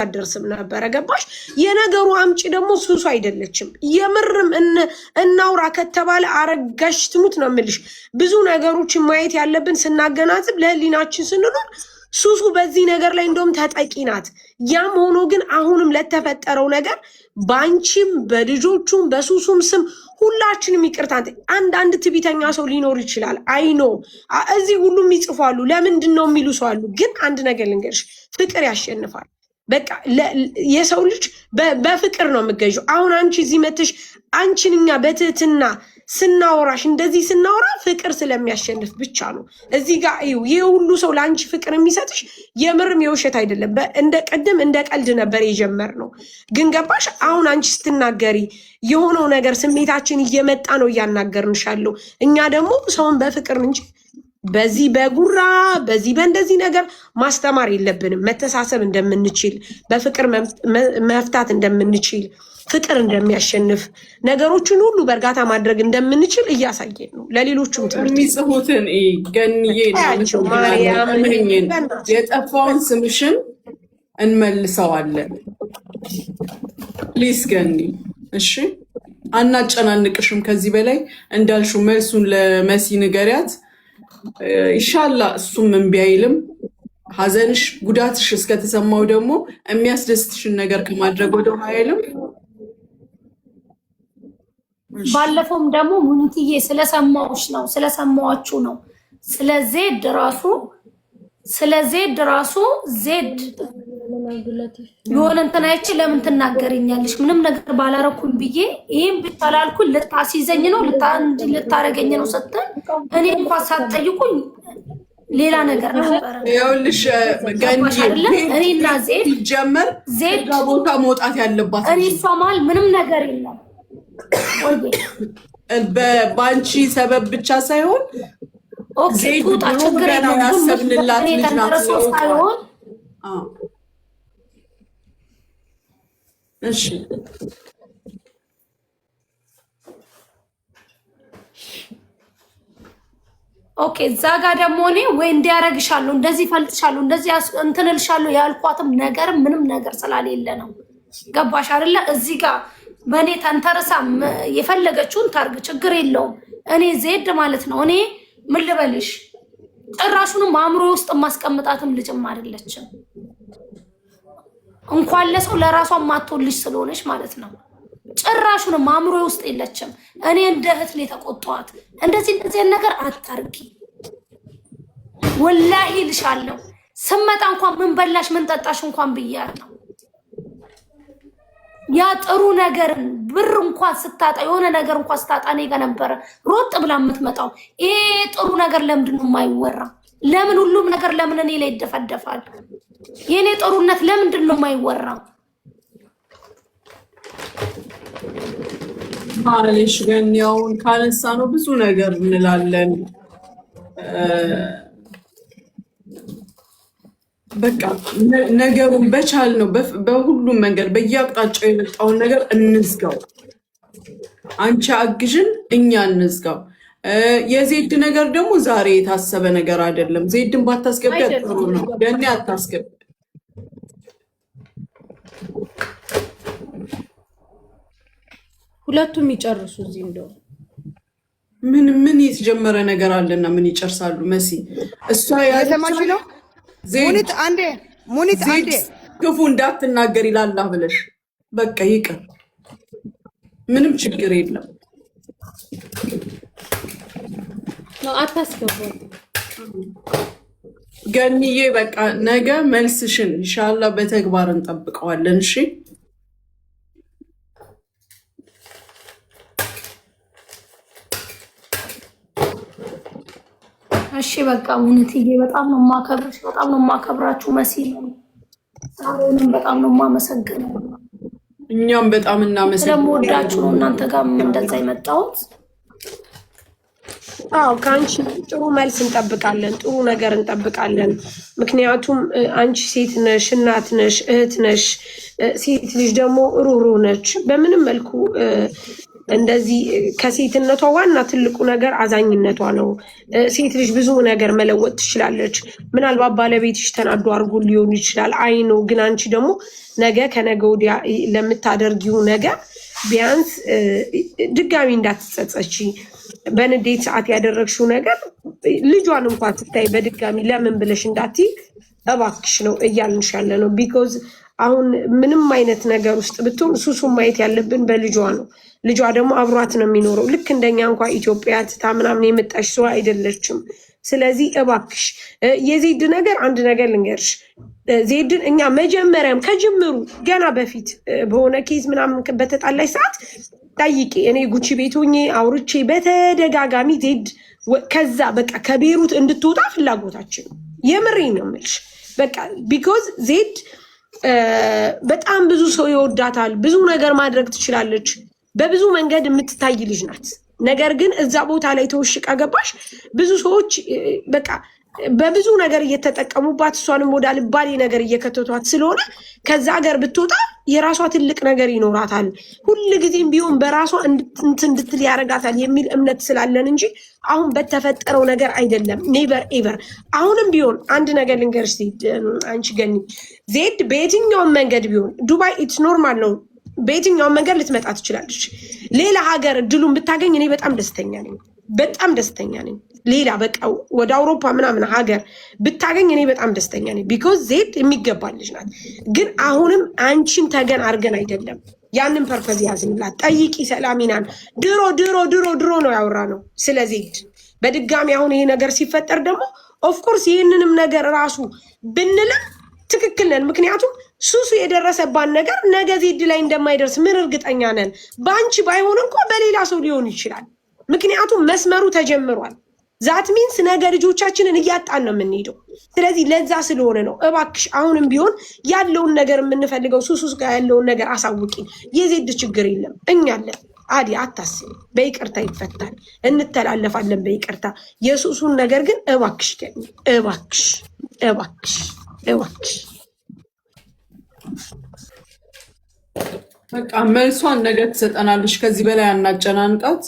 አደርስም ነበረ። ገባሽ? የነገሩ አምጪ ደግሞ ሱሱ አይደለችም። የምርም እናውራ ከተባለ አረጋሽ ትሙት ነው የምልሽ። ብዙ ነገሮችን ማየት ያለብን ስናገናዝብ ለህሊናችን ስንኖር ሱሱ በዚህ ነገር ላይ እንደውም ተጠቂ ናት። ያም ሆኖ ግን አሁንም ለተፈጠረው ነገር ባንቺም በልጆቹም በሱሱም ስም ሁላችንም ይቅርታ። አንድ ትቢተኛ ሰው ሊኖር ይችላል። አይኖ እዚህ ሁሉም ይጽፋሉ። ለምንድን ነው የሚሉ ሰው አሉ። ግን አንድ ነገር ልንገርሽ፣ ፍቅር ያሸንፋል። በቃ የሰው ልጅ በፍቅር ነው የምገዥው። አሁን አንቺ እዚህ መተሽ አንቺን እኛ በትህትና ስናወራሽ እንደዚህ ስናወራ ፍቅር ስለሚያሸንፍ ብቻ ነው። እዚህ ጋር ይሄ ሁሉ ሰው ለአንቺ ፍቅር የሚሰጥሽ የምርም የውሸት አይደለም። እንደ ቀደም እንደ ቀልድ ነበር የጀመርነው። ግን ገባሽ? አሁን አንቺ ስትናገሪ የሆነው ነገር ስሜታችን እየመጣ ነው እያናገርንሻለሁ። እኛ ደግሞ ሰውን በፍቅር እንጂ በዚህ በጉራ በዚህ በእንደዚህ ነገር ማስተማር የለብንም። መተሳሰብ እንደምንችል በፍቅር መፍታት እንደምንችል ፍቅር እንደሚያሸንፍ ነገሮችን ሁሉ በእርጋታ ማድረግ እንደምንችል እያሳየን ነው። ለሌሎቹም ትምህርት የሚጽፉትን ገንዬ የጠፋውን ስምሽን እንመልሰዋለን። ፕሊስ ገኒ፣ እሺ አናጨናንቅሽም። ከዚህ በላይ እንዳልሽው መልሱን ለመሲ ንገሪያት። ኢንሻላ እሱም እምቢ አይልም። ሀዘንሽ ጉዳትሽ እስከተሰማው ደግሞ የሚያስደስትሽን ነገር ከማድረግ ወደ አይልም። ባለፈውም ደግሞ ሙኒትዬ ስለሰማዋችሁ ነው። ስለ ዜድ ራሱ ዜድ የሆነ እንትን አይቼ ለምን ትናገረኛለሽ? ምንም ነገር ባላረኩኝ ብዬ ይሄን ብታላልኩኝ ልታስይዘኝ ነው ልታረገኝ ነው ስትል እኔ እንኳን ሳትጠይቁኝ ሌላ ነገር ነበረ። ይኸውልሽ ገንዬ እኔና ዜድ ጀመር ዜድ ቦታ መውጣት ያለባት እኔ እሷ መሀል ምንም ነገር የለም። በባንቺ ሰበብ ብቻ ሳይሆን ዜድ ችግር ያሰብንላት ልጅ ናት። እሺ ኦኬ። እዛ ጋር ደግሞ እኔ ወይ እንዲያረግሻለሁ እንደዚህ ፈልጥሻለሁ እንደዚህ እንትንልሻለሁ ያልኳትም ነገር ምንም ነገር ስላሌለ ነው። ገባሽ አይደለ? እዚህ ጋር በእኔ ተንተርሳ የፈለገችውን ታርግ፣ ችግር የለውም። እኔ ዜድ ማለት ነው። እኔ ምን ልበልሽ፣ ጭራሹንም አእምሮ ውስጥ የማስቀምጣትም ልጅም አይደለችም። እንኳን ለሰው ለራሷ ማትወልሽ ስለሆነች ማለት ነው። ጭራሹንም አእምሮ ውስጥ የለችም። እኔ እንደ እህት ነው የተቆጣኋት። እንደዚህ ነገር አታርጊ ወላሂ ልሻለሁ። ስመጣ እንኳን ምን በላሽ ምን ጠጣሽ እንኳን ብያለሁ። ያ ጥሩ ነገርን ብር እንኳን ስታጣ የሆነ ነገር እንኳን ስታጣ እኔ ጋር ነበረ ሮጥ ብላ የምትመጣው። ይሄ ጥሩ ነገር ለምንድን ነው የማይወራ? ለምን ሁሉም ነገር ለምን እኔ ላይ ይደፈደፋል? የኔ ጥሩነት ለምንድን ነው የማይወራ? ማለሽ ግን ያውን ካነሳ ነው ብዙ ነገር እንላለን። በቃ ነገሩን በቻል ነው በሁሉም መንገድ በየአቅጣጫው የመጣውን ነገር እንዝጋው። አንቺ አግዥን፣ እኛ እንዝጋው። የዜድ ነገር ደግሞ ዛሬ የታሰበ ነገር አይደለም። ዜድን ባታስገቢያ ጥሩ ነው። ገኒ አታስገቢ። ሁለቱም ይጨርሱ። እዚህ እንደው ምን የተጀመረ ነገር አለና ምን ይጨርሳሉ? መሲ እሷ ያለማች ነው። ሙኒት አንዴ ክፉ እንዳትናገር ይላል ብለሽ በቃ ይቅር፣ ምንም ችግር የለም። አታስገቡ ገኒዬ። በቃ ነገ መልስሽን ኢንሻአላህ በተግባር እንጠብቀዋለን። እሺ እሺ በቃ ሙኒትዬ በጣም ነው የማከብርሽ፣ በጣም ነው የማከብራችሁ። መሲ ነው ሳሮንም በጣም ነው የማመሰግነው። እኛም በጣም እናመሰግናለን። ስለምወዳችሁ ነው እናንተ ጋር እንደዛ የመጣሁት። አዎ ከአንቺ ጥሩ መልስ እንጠብቃለን፣ ጥሩ ነገር እንጠብቃለን። ምክንያቱም አንቺ ሴት ነሽ፣ እናት ነሽ፣ እህት ነሽ። ሴት ልጅ ደግሞ ሩሩ ነች። በምንም መልኩ እንደዚህ ከሴትነቷ ዋና ትልቁ ነገር አዛኝነቷ ነው። ሴት ልጅ ብዙ ነገር መለወጥ ትችላለች። ምናልባት ባለቤትሽ ተናዶ አድርጎ ሊሆን ይችላል። አይ ነው ግን አንቺ ደግሞ ነገ ከነገ ወዲያ ለምታደርጊው ነገር ቢያንስ ድጋሚ እንዳትጸጸቺ። በንዴት ሰዓት ያደረግሽው ነገር ልጇን እንኳን ስታይ በድጋሚ ለምን ብለሽ እንዳትይ እባክሽ ነው እያልንሽ ያለ ነው። ቢኮዝ አሁን ምንም አይነት ነገር ውስጥ ብትሆን ሱሱን ማየት ያለብን በልጇ ነው። ልጇ ደግሞ አብሯት ነው የሚኖረው። ልክ እንደኛ እንኳን ኢትዮጵያ ትታ ምናምን የመጣሽ ሰው አይደለችም። ስለዚህ እባክሽ የዜድ ነገር አንድ ነገር ልንገርሽ። ዜድን እኛ መጀመሪያም ከጅምሩ ገና በፊት በሆነ ኬዝ ምናምን በተጣላሽ ሰዓት ጠይቄ እኔ ጉቺ ቤት ሆኜ አውርቼ በተደጋጋሚ ዜድ ከዛ በቃ ከቤሩት እንድትወጣ ፍላጎታችን የምሬ ነው የምልሽ። በቃ ቢኮዝ ዜድ በጣም ብዙ ሰው ይወዳታል። ብዙ ነገር ማድረግ ትችላለች። በብዙ መንገድ የምትታይ ልጅ ናት። ነገር ግን እዛ ቦታ ላይ ተወሽቃ ገባሽ። ብዙ ሰዎች በቃ በብዙ ነገር እየተጠቀሙባት እሷንም ወደ አልባሌ ነገር እየከተቷት ስለሆነ ከዛ ሀገር ብትወጣ የራሷ ትልቅ ነገር ይኖራታል። ሁልጊዜም ቢሆን በራሷ እንድትል ያደርጋታል የሚል እምነት ስላለን እንጂ አሁን በተፈጠረው ነገር አይደለም። ኔቨር ኤቨር። አሁንም ቢሆን አንድ ነገር ልንገርሽ አንቺ ገኒ፣ ዜድ በየትኛውም መንገድ ቢሆን ዱባይ ኢትስ ኖርማል ነው። በየትኛውም መንገድ ልትመጣ ትችላለች። ሌላ ሀገር እድሉን ብታገኝ እኔ በጣም ደስተኛ ነኝ። በጣም ደስተኛ ነኝ። ሌላ በቃ ወደ አውሮፓ ምናምን ሀገር ብታገኝ እኔ በጣም ደስተኛ ነኝ። ቢኮዝ ዜድ የሚገባ ልጅ ናት። ግን አሁንም አንቺን ተገን አድርገን አይደለም። ያንን ፐርፐዝ ያዝንላት። ጠይቂ ሰላሚናን። ድሮ ድሮ ድሮ ድሮ ነው ያወራ ነው ስለ ዜድ። በድጋሚ አሁን ይሄ ነገር ሲፈጠር ደግሞ ኦፍኮርስ ይህንንም ነገር ራሱ ብንልም ትክክል ነን። ምክንያቱም ሱሱ የደረሰባን ነገር ነገ ዜድ ላይ እንደማይደርስ ምን እርግጠኛ ነን? በአንቺ ባይሆን እንኳ በሌላ ሰው ሊሆን ይችላል። ምክንያቱም መስመሩ ተጀምሯል። ዛት ሚንስ ነገ ልጆቻችንን እያጣን ነው የምንሄደው። ስለዚህ ለዛ ስለሆነ ነው እባክሽ አሁንም ቢሆን ያለውን ነገር የምንፈልገው ሱሱስ ጋር ያለውን ነገር አሳውቂን። የዜድ ችግር የለም እኛለን። አዲ አታስቢ፣ በይቅርታ ይፈታል፣ እንተላለፋለን በይቅርታ። የሱሱን ነገር ግን እባክሽ ገኝ እባክሽ እባክሽ እባክሽ በቃ መልሷን ነገር ትሰጠናለች። ከዚህ በላይ አናጨናንቃት።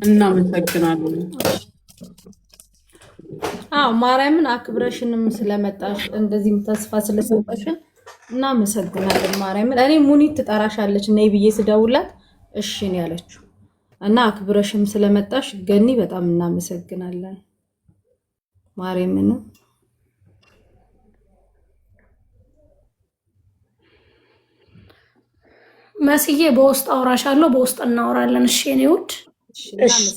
እናመሰግናለን። ማርያምን አክብረሽንም ስለመጣሽ እንደዚህም ተስፋ ስለሰጠሽን እናመሰግናለን። ማርያምን እኔ ሙኒት ትጠራሻለች ነይ ብዬ ስደውላት እሺ ነው ያለችው እና አክብረሽም ስለመጣሽ ገኒ በጣም እናመሰግናለን። ማርያምን መስዬ በውስጥ አውራሻለሁ፣ በውስጥ እናወራለን። እሺ እኔ ውድ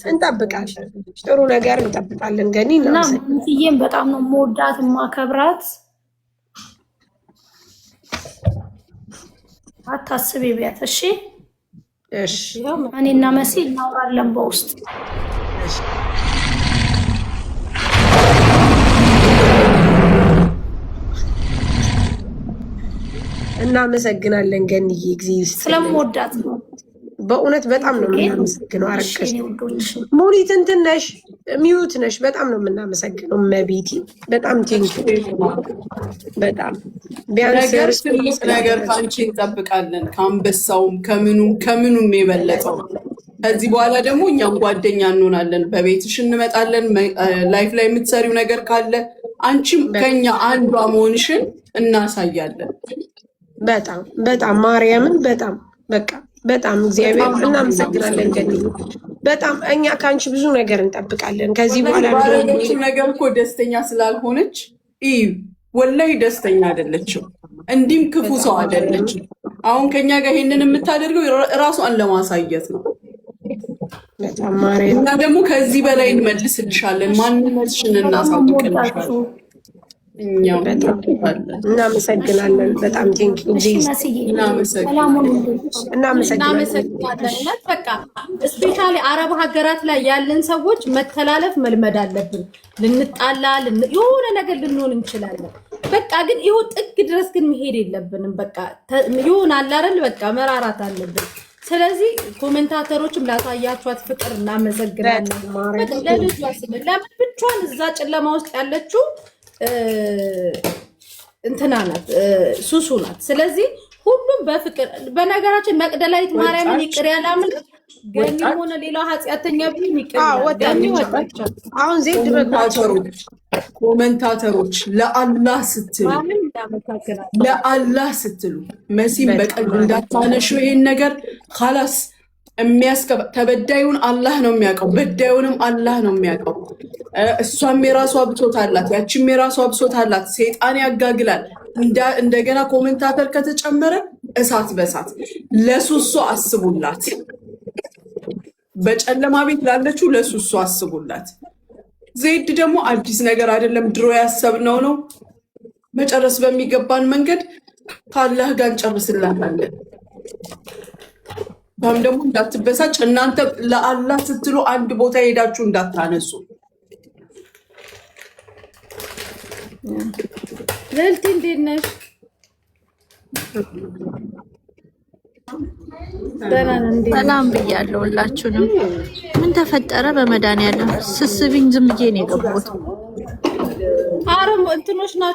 እንጠብቃለን። ጥሩ ነገር እንጠብቃለን። ገኒ እና መስዬም በጣም ነው የምወዳት የማከብራት። አታስቢ ቢያት። እሺ እሺ፣ እኔና መሲ እናወራለን በውስጥ። እናመሰግናለን ገኒዬ፣ እግዚአብሔር ስለምወዳት ነው በእውነት በጣም ነው የምናመሰግነው። አረከሽ ሙኒት እንትን ነሽ ሚዩት ነሽ። በጣም ነው የምናመሰግነው መቤቲ። በጣም ቴንኪ። በጣም ቢያንስ ነገር ከአንቺ እንጠብቃለን። ከአንበሳውም ከምኑም የበለጠው ከዚህ በኋላ ደግሞ እኛም ጓደኛ እንሆናለን። በቤትሽ እንመጣለን። ላይፍ ላይ የምትሰሪው ነገር ካለ አንቺም ከኛ አንዷ መሆንሽን እናሳያለን። በጣም በጣም ማርያምን በጣም በቃ በጣም እግዚአብሔር እናመሰግናለን ገኒ። በጣም እኛ ከአንቺ ብዙ ነገር እንጠብቃለን። ከዚህ በኋላ ነገር እኮ ደስተኛ ስላልሆነች ወላይ ደስተኛ አይደለችም። እንዲህም ክፉ ሰው አይደለችም። አሁን ከኛ ጋር ይሄንን የምታደርገው ራሷን ለማሳየት ነው። በጣም ማርያም እና ደግሞ ከዚህ በላይ እንመልስልሻለን። ማንነትሽን እናሳውቅልሻለን። እኛም እናመሰግናለን። በጣም ቴንኪው። እናመሰግናለን። በቃ ስፔሻሊ አረብ ሀገራት ላይ ያለን ሰዎች መተላለፍ መልመድ አለብን። ልንጣላ የሆነ ነገር ልንሆን እንችላለን። በቃ ግን ይኸው ጥግ ድረስ ግን መሄድ የለብንም። በቃ ይሁን አላረል በቃ መራራት አለብን። ስለዚህ ኮሜንታተሮችም ላሳያችኋት ፍቅር እናመሰግናለን። ለልጇ ስለ ለምን ብቻዋን እዛ ጨለማ ውስጥ ያለችው እንትና ናት፣ ሱሱ ናት። ስለዚህ ሁሉም በፍቅር በነገራችን መቅደላዊት ማርያምን ይቅር ያላምን ገኒ ሆነ ሌላው ኃጢአተኛ ቢሆን ይቅር ገኒ ወጣቸው። አሁን ዜድ ኮሜንታተሮች ለአላህ ስትሉ መሲም በቀልብ እንዳታነሹ ይሄን ነገር خلاص ተበዳዩን አላህ ነው የሚያውቀው፣ በዳዩንም አላህ ነው የሚያውቀው። እሷም የራሷ ብሶት አላት፣ ያቺም የራሷ ብሶት አላት። ሰይጣን ያጋግላል። እንደገና ኮሜንታተር ከተጨመረ እሳት በሳት ለሱሶ አስቡላት። በጨለማ ቤት ላለችው ለሱሶ አስቡላት። ዜድ ደግሞ አዲስ ነገር አይደለም፣ ድሮ ያሰብነው ነው። መጨረስ በሚገባን መንገድ ካላህ ጋር እንጨርስላታለን። ባም ደግሞ እንዳትበሳጭ፣ እናንተ ለአላህ ስትሉ አንድ ቦታ ሄዳችሁ እንዳታነሱ። ልዕልት እንዴት ነሽ? ሰላም ብያለሁ ሁላችሁንም። ምን ተፈጠረ? በመድኃኒዓለም ስስቢኝ ዝም ብዬ ነው የገባሁት። አረም እንትኖች ናቸው